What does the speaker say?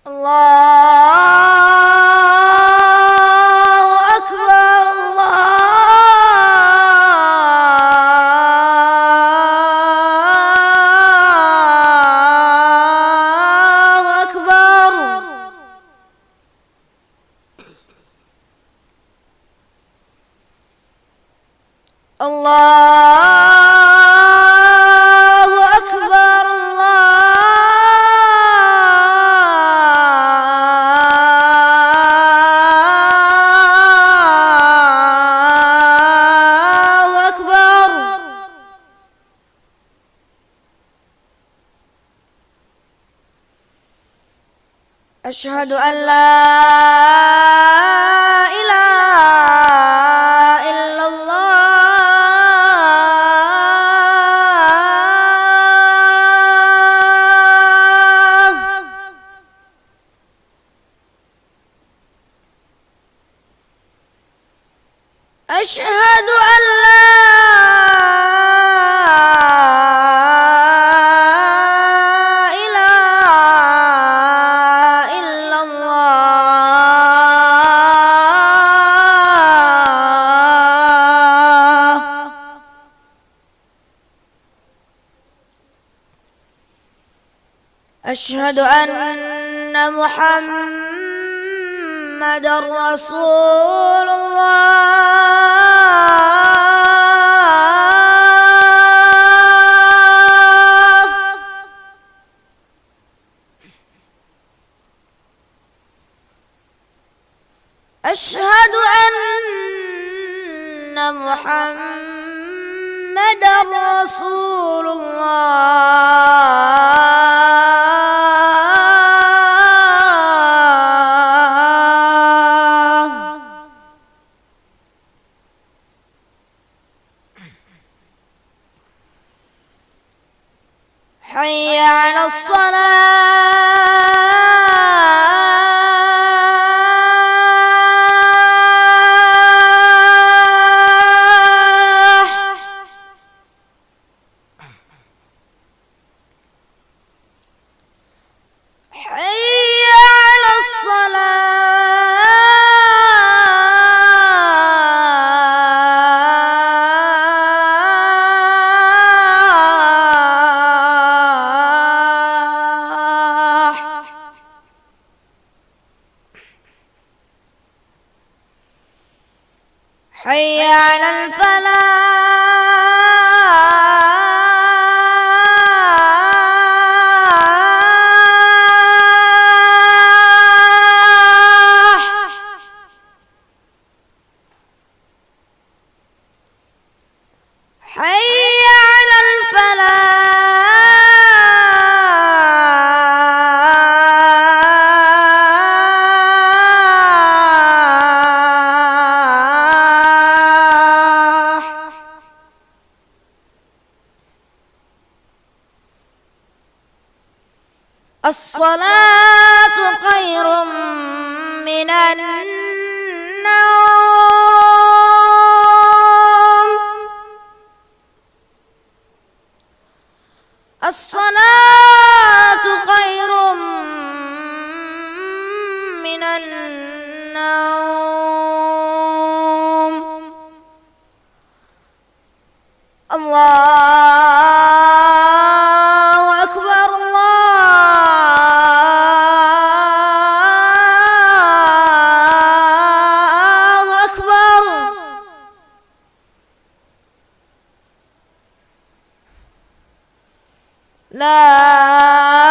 الله أكبر الله أكبر. الله أكبر الله أكبر. أشهد أن لا إله إلا الله. أشهد أن لا إله إلا الله. أشهد أن محمدًا رسول الله. أشهد أن محمدًا رسول الله. حي على الصلاة. حي على الصلاة. حي على الفلاح. حي على الفلاح. الصلاة خير من النوم. الصلاة خير من النوم. الله أكبر الله أكبر. لا